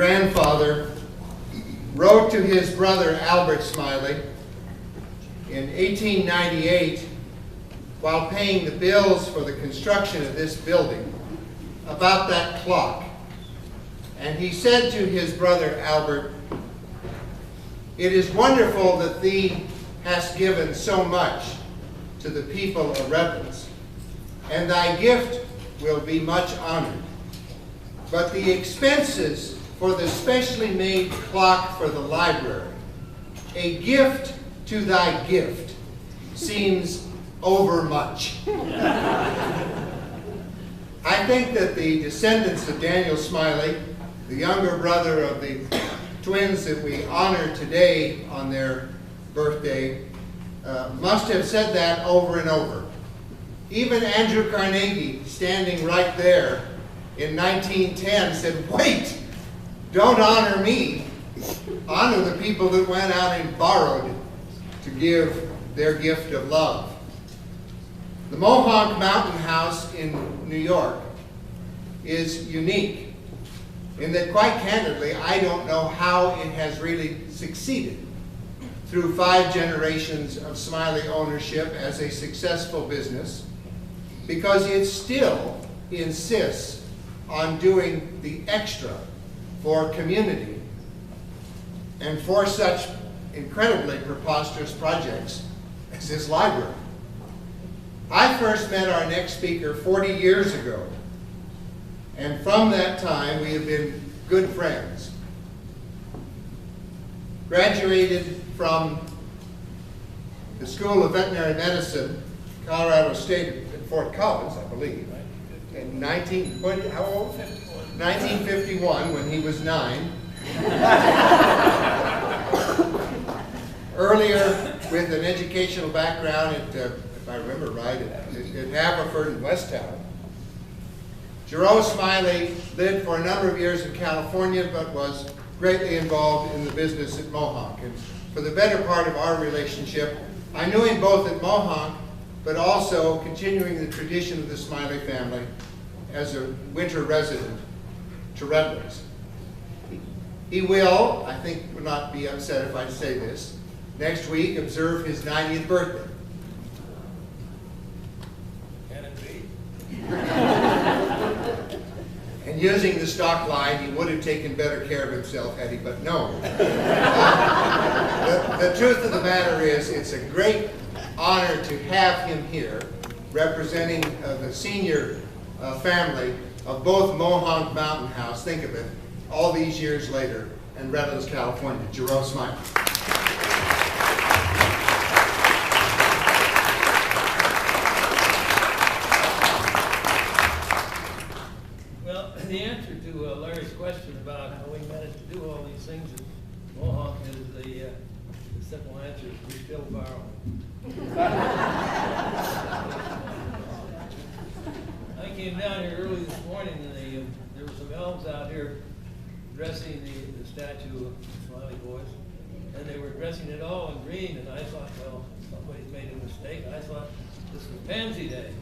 grandfather wrote to his brother Albert Smiley in 1898 while paying the bills for the construction of this building about that clock. And he said to his brother Albert, "It is wonderful that thee hast given so much to the people of Redlands, and thy gift will be much honored. But the expenses for the specially made clock for the library, a gift to thy gift, seems overmuch." I think that the descendants of Daniel Smiley, the younger brother of the twins that we honor today on their birthday, must have said that over and over. Even Andrew Carnegie, standing right there in 1910, said, "Wait, don't honor me. Honor the people that went out and borrowed to give their gift of love." The Mohonk Mountain House in New York is unique in that, quite candidly, I don't know how it has really succeeded through 5 generations of Smiley ownership as a successful business, because it still insists on doing the extra for community and for such incredibly preposterous projects as this library. I first met our next speaker 40 years ago, and from that time we have been good friends. Graduated from the School of Veterinary Medicine, Colorado State at Fort Collins, I believe, in 1951, when he was 9. Earlier, with an educational background at, if I remember right, at Haverford and Westtown. Gerow Smiley lived for a number of years in California, but was greatly involved in the business at Mohonk. And for the better part of our relationship, I knew him both at Mohonk, but also continuing the tradition of the Smiley family as a winter resident to Redlands. He will, I think, will not be upset if I say this, next week observe his 90th birthday. Can it be? And using the stock line, he would have taken better care of himself had he but known. The truth of the matter is, it's a great honor to have him here representing the senior family of both Mohonk Mountain House, think of it, all these years later, in Redlands, California. Gerow Smiley. Well, the answer to Larry's question about how we managed to do all these things at Mohonk is the simple answer is we still borrow. I came down here early this morning and there were some elves out here dressing the statue of Smiley Boys, and they were dressing it all in green, and I thought, well, somebody's made a mistake. I thought this was Pansy Day,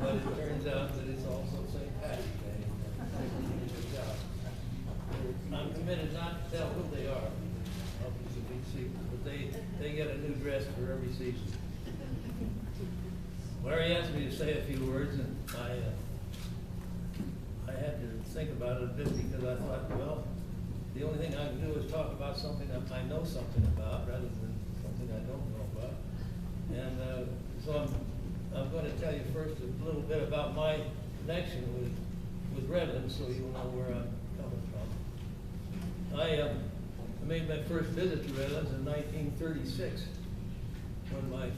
but it turns out that it's also St. Patrick's Day. Good job. I'm committed not to tell who they are. It's a big secret, but they get a new dress for every season. Larry asked me to say a few words, and I had to think about it a bit because I thought, well, the only thing I can do is talk about something that I know something about rather than something I don't know about. And so I'm going to tell you first a little bit about my connection with Redlands, so you'll know where I'm coming from. I made my first visit to Redlands in 1936 when my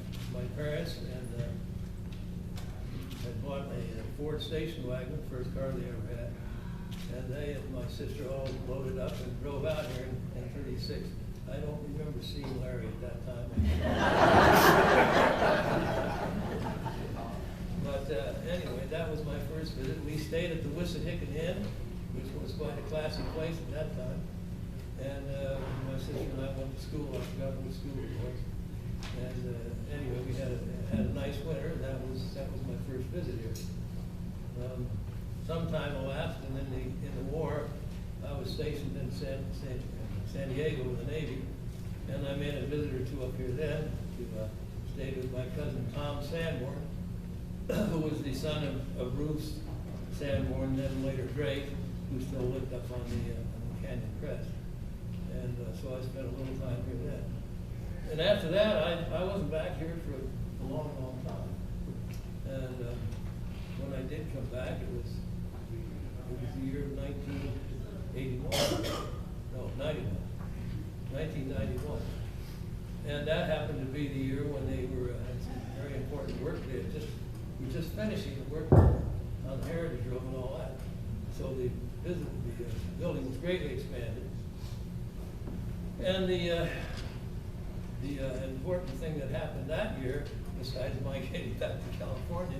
parents had bought a Ford station wagon, the first car they ever had. And they and my sister all loaded up and drove out here in 36. I don't remember seeing Larry at that time. But anyway, that was my first visit. We stayed at the Wissahickon Inn, which was quite a classy place at that time. And my sister and I went to school. I forgot what school it was. And anyway, we had a nice winter, and that was my first visit here. Some time elapsed, and in the war, I was stationed in San Diego with the Navy, and I made a visit or two up here then to stay with my cousin Tom Sanborn, who was the son of Ruth Sanborn, then later Drake, who still lived up on the Canyon Crest. And so I spent a little time here then. And after that, I wasn't back here for a long, long time. And when I did come back, it was the year of 1981. No, 91. 1991. And that happened to be the year when they were had some very important work. They had we were just finishing the work on the Heritage Road and all that. So the building was greatly expanded. And the important thing that happened that year, besides my getting back to California,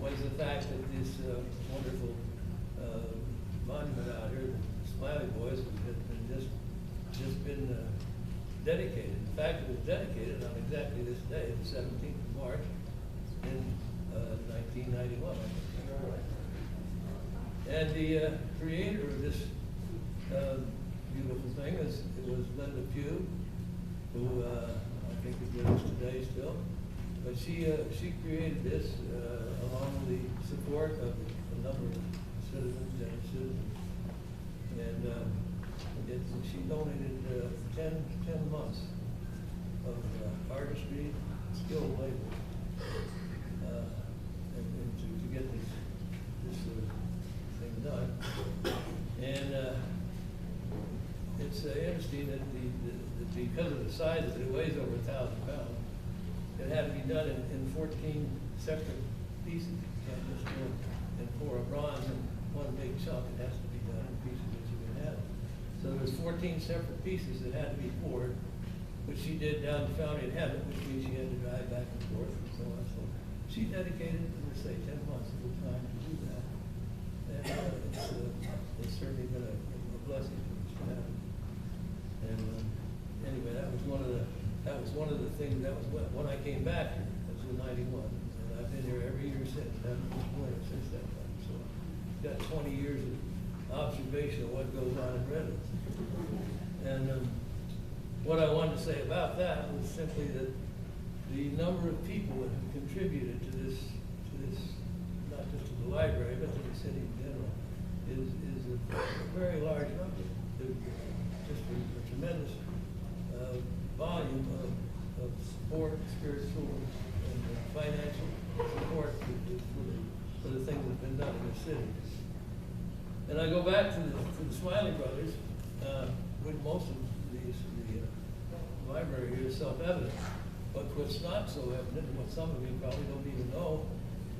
was the fact that this wonderful monument out here, the Smiley Boys, had been just been dedicated. In fact, it was dedicated on exactly this day, the 17th of March, in 1991. And the creator of this beautiful thing was Linda Pugh, who I think is with us today still. But she created this along with the support of a number of citizens and citizens. And she donated 10 months of artistry, skilled labor, and to get this thing done. And it's interesting that because of the size of it, it weighs over 1,000 pounds. It had to be done in 14 separate pieces. You can't just do it and pour a bronze in one big chunk. It has to be done in pieces that you can have. So there was 14 separate pieces that had to be poured, which she did down to Fountain Heaven, which means she had to drive back and forth and so on. So she dedicated, let's say, 10 months of her time to do that. And it's certainly been a blessing for us to have it. And anyway, that was one of the things. That was when I came back here. That was in '91, and I've been here every year since. I haven't missed winter since that time. So I've got 20 years of observation of what goes on in Redlands. And what I wanted to say about that was simply that the number of people that have contributed to this, not just to the library, but to the city in general, is a very large number. Just a tremendous volume of support, spiritual and financial support for the things that have been done in the city. And I go back to the Smiley Brothers, with most of the library here is self-evident. But what's not so evident, and what some of you probably don't even know,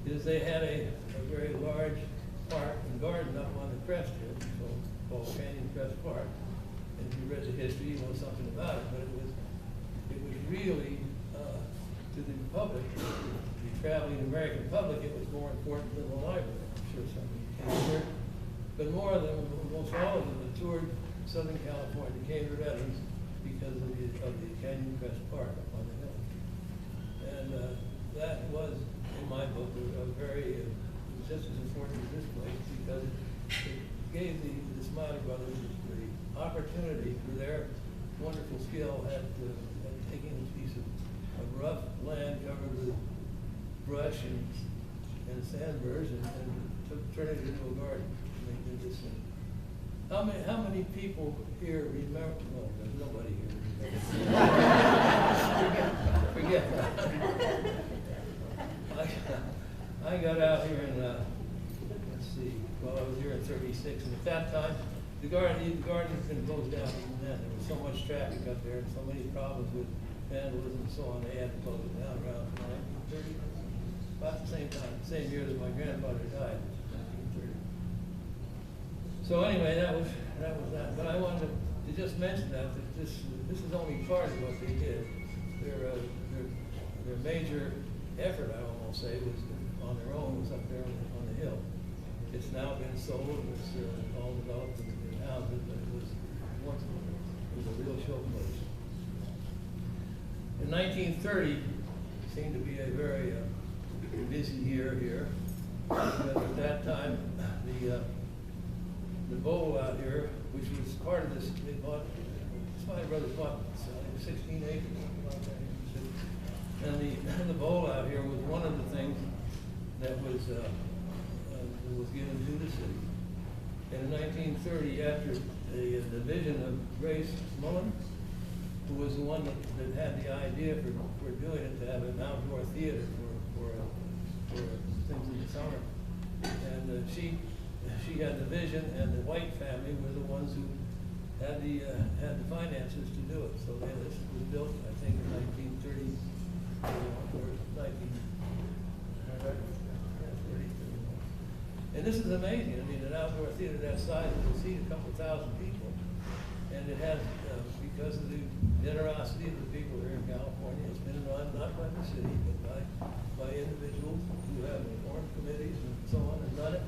is they had a very large park and garden up on the crest here, called Canyon Crest Park. And if you read the history, you know something about it. But it was really, to the public, the traveling American public, it was more important than the library. I'm sure some of you came here. But more of them, almost all of them, that toured Southern California, came to Redlands because of the Canyon Crest Park up on the hill. And that was, in my book, a very, it was just as important as this place because it gave the Smiley Brothers the opportunity for their wonderful skill at taking a piece of rough land covered with brush and sandburrs and turning it into a garden. And they did this thing. How many people here remember? No, there's nobody here. Forget that. I got out here in, let's see, well, I was here in '36, and at that time, the garden has been closed down even then. There was so much traffic up there and so many problems with vandalism and so on, they had to close it down around 1930, about the same time, same year that my grandfather died, 1930. So anyway, that was that. But I wanted to just mention that this is only part of what they did. Their major effort, I almost say, was on their own, was up there on the hill. It's now been sold, it's all developed in houses, but it was a real show place. In 1930, seemed to be a very busy year here, because at that time, the bowl out here, which was part of this, they bought, Smiley Brothers bought 16 acres, something like that. And the bowl out here was one of the things that was given to the city. And in 1930, after the vision of Grace Mullen, who was the one that had the idea for doing it, to have an outdoor theater for things in the summer. And she had the vision, and the White family were the ones who had the finances to do it. So this was built, I think, in 1930 or 1930. And this is amazing. I mean, an outdoor theater that size will seat a couple thousand people, and it has, because of the generosity of the people here in California, it's been run not by the city, but by individuals who have formed committees and so on and done it.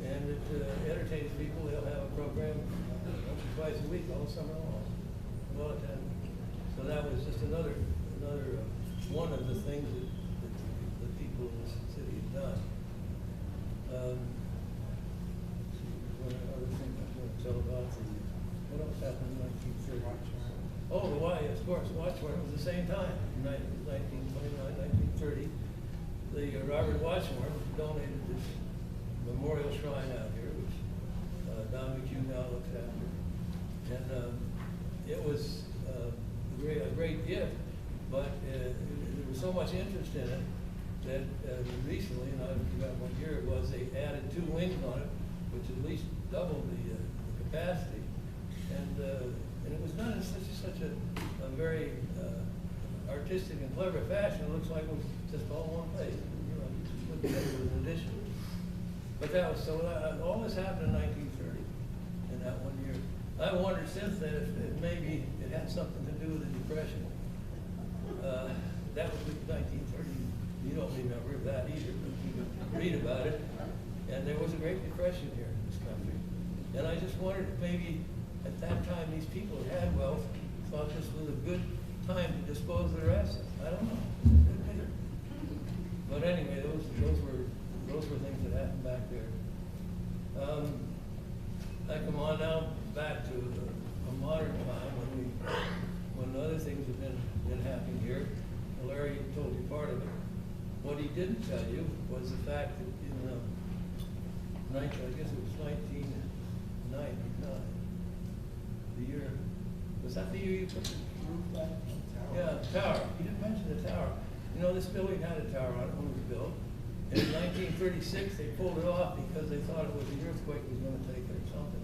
And it entertains people. They'll have a program once or twice a week all summer long. Well attended. So that was just another one of the things that the people in this city have done. One other thing I was going to tell about what else happened in 1930? Oh, of course, the Watchworth was the same time, 1929, 1930. The Robert Watchworth donated this memorial shrine out here, which Don McHugh now looks after. And it was a great gift, but there was so much interest in it that recently, and I forgot what year it was, they added 2 wings on it, which at least doubled the capacity. And it was done in such a very artistic and clever fashion. It looks like it was just all one place. You know, you just put together with an addition. But that was so. All this happened in 1930, in that one year. I wondered since then if maybe it had something to do with the Depression. That was 1930. You don't remember that either, but you could read about it. And there was a Great Depression here in this country. And I just wondered if maybe at that time these people who had wealth thought this was a good time to dispose of their assets. I don't know. But anyway, those were things that happened back there. I come on now back to a modern time when other things have been happening here. Larry told you part of it. What he didn't tell you was the fact that in I guess it was 1999, the year, was that the year you put the roof back? Yeah, the tower. He didn't mention the tower. You know, this building had a tower on it when it was built. And in 1936, they pulled it off because they thought it was the earthquake was going to take it or something.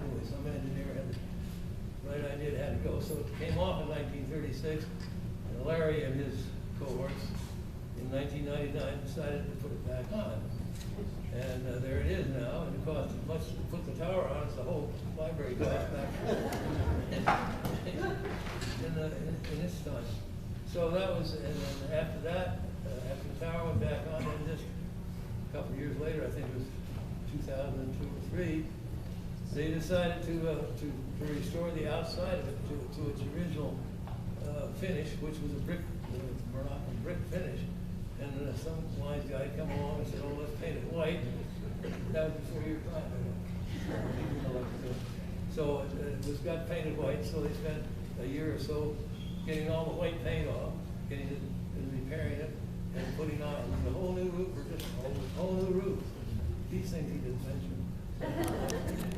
Anyway, some engineer had the right idea it had to go. So it came off in 1936, and Larry and his cohorts in 1999 decided to put it back on. And there it is now, and it cost as much to put the tower on as the whole library cost back in its time. So that was, and then after that, after the tower went back on, and just a couple of years later, I think it was 2002 or 3, they decided to restore the outside of it to its original finish, which was a brick, Moroccan brick finish. And some wise guy come along and said, "Oh, let's paint it white." That was before your time. So it got painted white. So they spent a year or so getting all the white paint off, getting it and repairing it, and putting on the whole new roof, or just a whole new roof. These things he didn't mention.